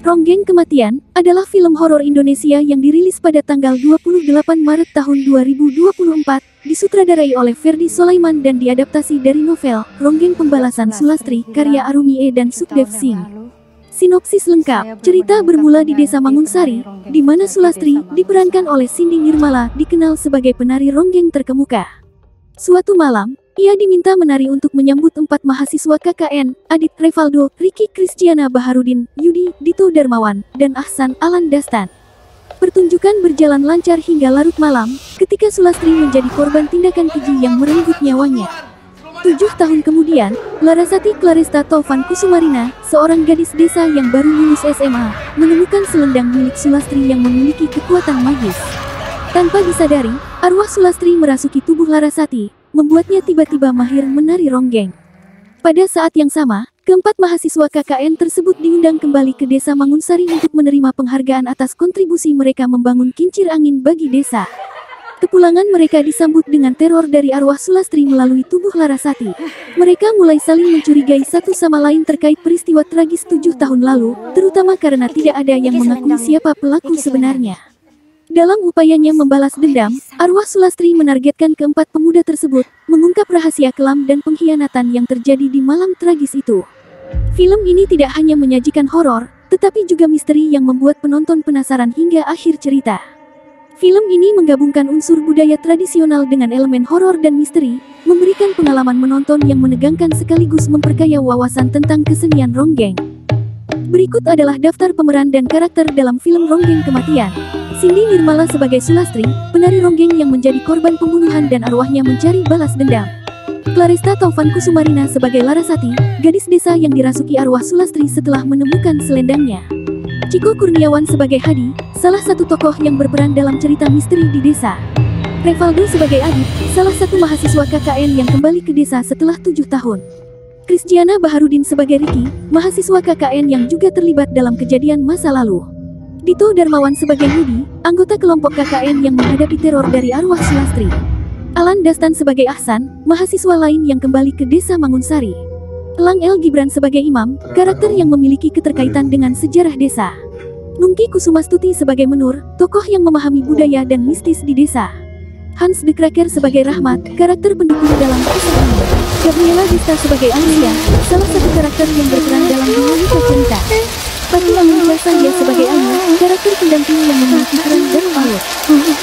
Ronggeng Kematian adalah film horor Indonesia yang dirilis pada tanggal 28 Maret tahun 2024, disutradarai oleh Ferdy Solaiman dan diadaptasi dari novel Ronggeng Pembalasan Sulastri karya Arumi E dan Sukdev Singh. Sinopsis lengkap, cerita bermula di Desa Mangunsari, di mana Sulastri diperankan oleh Cindy Nirmala dikenal sebagai penari ronggeng terkemuka. Suatu malam, ia diminta menari untuk menyambut 4 mahasiswa KKN, Adit Revaldo, Ricky Kristiana Baharudin, Yudi, Dito Darmawan, dan Ahsan Alan Dastan. Pertunjukan berjalan lancar hingga larut malam, ketika Sulastri menjadi korban tindakan keji yang merenggut nyawanya. 7 tahun kemudian, Larasati Claresta Taufan Kusumarina, seorang gadis desa yang baru lulus SMA, menemukan selendang milik Sulastri yang memiliki kekuatan magis. Tanpa disadari, arwah Sulastri merasuki tubuh Larasati, membuatnya tiba-tiba mahir menari ronggeng. Pada saat yang sama, keempat mahasiswa KKN tersebut diundang kembali ke Desa Mangunsari untuk menerima penghargaan atas kontribusi mereka membangun kincir angin bagi desa. Kepulangan mereka disambut dengan teror dari arwah Sulastri melalui tubuh Larasati. Mereka mulai saling mencurigai satu sama lain terkait peristiwa tragis 7 tahun lalu, terutama karena tidak ada yang mengakui siapa pelaku sebenarnya. Dalam upayanya membalas dendam, arwah Sulastri menargetkan keempat pemuda tersebut, mengungkap rahasia kelam dan pengkhianatan yang terjadi di malam tragis itu. Film ini tidak hanya menyajikan horor, tetapi juga misteri yang membuat penonton penasaran hingga akhir cerita. Film ini menggabungkan unsur budaya tradisional dengan elemen horor dan misteri, memberikan pengalaman menonton yang menegangkan sekaligus memperkaya wawasan tentang kesenian ronggeng. Berikut adalah daftar pemeran dan karakter dalam film Ronggeng Kematian. Cindy Nirmala sebagai Sulastri, penari ronggeng yang menjadi korban pembunuhan dan arwahnya mencari balas dendam. Claresta Taufan Kusumarina sebagai Larasati, gadis desa yang dirasuki arwah Sulastri setelah menemukan selendangnya. Ciko Kurniawan sebagai Hadi, salah satu tokoh yang berperan dalam cerita misteri di desa. Revaldo sebagai Adit, salah satu mahasiswa KKN yang kembali ke desa setelah 7 tahun. Kristiana Baharudin sebagai Ricky, mahasiswa KKN yang juga terlibat dalam kejadian masa lalu. Dito Darmawan sebagai Yudi, anggota kelompok KKN yang menghadapi teror dari arwah Sulastri. Alan Dastan sebagai Ahsan, mahasiswa lain yang kembali ke Desa Mangunsari. Elang El Gibran sebagai Imam, karakter yang memiliki keterkaitan dengan sejarah desa. Nungki Kusumastuti sebagai Menur, tokoh yang memahami budaya dan mistis di desa. Hans de Kraker sebagai Rahmat, karakter pendukung dalam kisah ini. Gabriela Dista sebagai Alicia, salah satu karakter yang berperan dalam dinamika cerita. Pati Amin Jasanya sebagai Anu, karakter pendamping yang memiliki peran dan alur.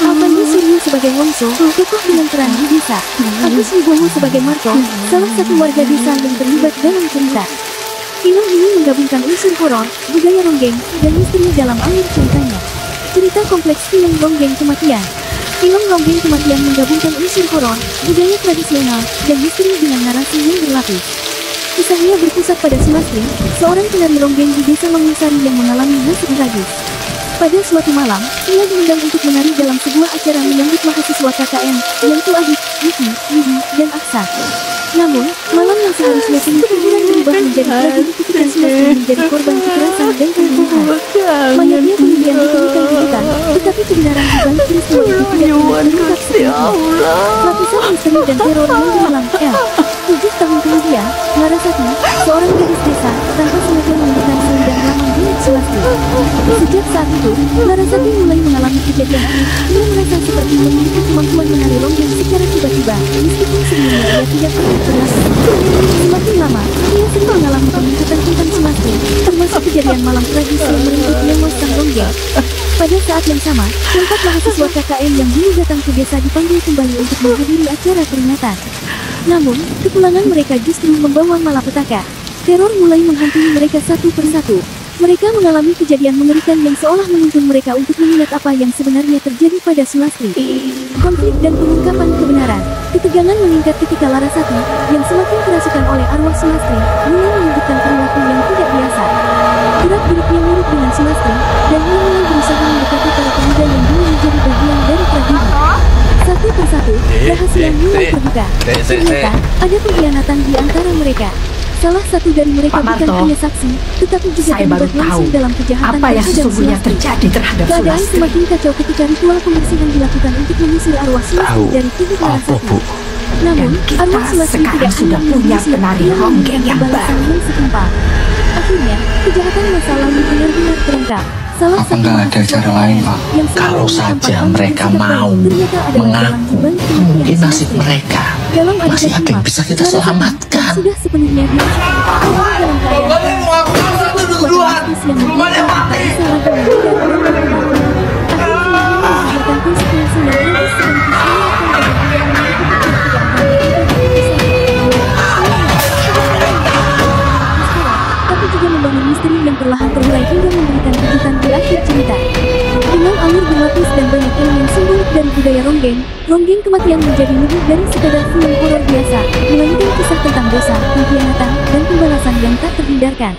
Alfandi Suryo sebagai Wongso, tokoh dengan peran di desa. Agus Wibowo sebagai Marco, salah satu warga desa yang terlibat dalam cerita. Film ini menggabungkan unsur horor, budaya ronggeng, dan misteri dalam alur ceritanya. Cerita kompleks film Ronggeng Kematian. Film Ronggeng Kematian menggabungkan unsur horor, budaya tradisional, dan misteri dengan narasi yang berlapis. Kisahnya berpusat pada Sulastri, seorang penari ronggeng di Desa Mangunsari yang mengalami nasib tragis. Pada suatu malam, ia diundang untuk menari dalam sebuah acara menyambut mahasiswa KKN, yaitu Adit, Ricky, Yudi, dan Aksan. Namun, malam yang seharusnya penuh hiburan berubah menjadi tragedi ketika Sulastri menjadi korban kekerasan dan pembunuhan. Mayatnya kemudian ditemukan di hutan, tetapi kebenaran di balik peristiwa itu tidak pernah terungkap sepenuhnya. Lapisan misteri dan teror yang berulang. 7 tahun kemudian, Larasati, seorang gadis desa, tanpa sengaja menemukan selendang lama milik Sulastri. Sejak saat itu, Larasati mulai mengalami kejadian aneh. Ia merasa seperti memiliki kemampuan menari ronggeng secara tiba-tiba, meskipun sebelumnya ia tidak pernah berlatih. Semakin lama, ia sering mengalami penuntutan tentang Sulastri, termasuk kejadian malam tragis yang merenggut nyawa sang ronggeng. Pada saat yang sama, keempat mahasiswa KKN yang dulu datang ke desa dipanggil kembali untuk menghadiri acara peringatan. Namun, kepulangan mereka justru membawa malapetaka. Teror mulai menghantui mereka satu persatu. Mereka mengalami kejadian mengerikan yang seolah menuntun mereka untuk mengingat apa yang sebenarnya terjadi pada Sulastri. Konflik dan pengungkapan kebenaran. Ketegangan meningkat ketika Larasati, yang semakin kerasukan oleh arwah Sulastri, mulai menunjukkan perilaku yang tidak biasa. Gerak-geriknya mirip dengan Sulastri, dan ia mulai berusaha mendekati para pemuda yang dulu menjadi bagian dari tragedi. Satu persatu, rahasia mulai terbuka. Ternyata, ada pengkhianatan di antara mereka. Salah satu dari mereka bukan hanya saksi, tetapi juga terlibat langsung dalam kejahatan apa yang sesungguhnya terjadi terhadap Sulastri. Keadaan semakin kacau ketika ritual pembersihan dilakukan untuk mengusir arwah Sulastri dari tubuh Larasati. Namun, kita Arwah Sulastri sekarang tidak sudah hanya punya manusia penari yang ronggeng yang pembalasan baru. yang setimpal. Akhirnya, kejahatan masa lalu benar-benar terungkap. Salah Apa satu nggak ada mahasiswa cara lain, Pak? yang selama Kalau ini saja tampak mereka sikap baik, mau ternyata adalah dalang mengaku, dibalik kematian mungkin nasib Sulastri. mereka Dalam masih adegan ada yang kelima, bisa kita Narasati selamatkan. sudah sepenuhnya dirasakan orang dalam keadaan duluan. Belum ada yang mati. Akhirnya konsekuensi yang logis sekaligus tapi juga membangun misteri yang perlahan terurai hingga memberikan kejutan di akhir cerita. Dengan alur berlapis dan banyak elemen simbolik dari budaya Ronggeng, Ronggeng Kematian menjadi lebih dari sekadar film horor biasa, melainkan kisah tentang dosa, pengkhianatan, dan pembalasan yang tak terhindarkan.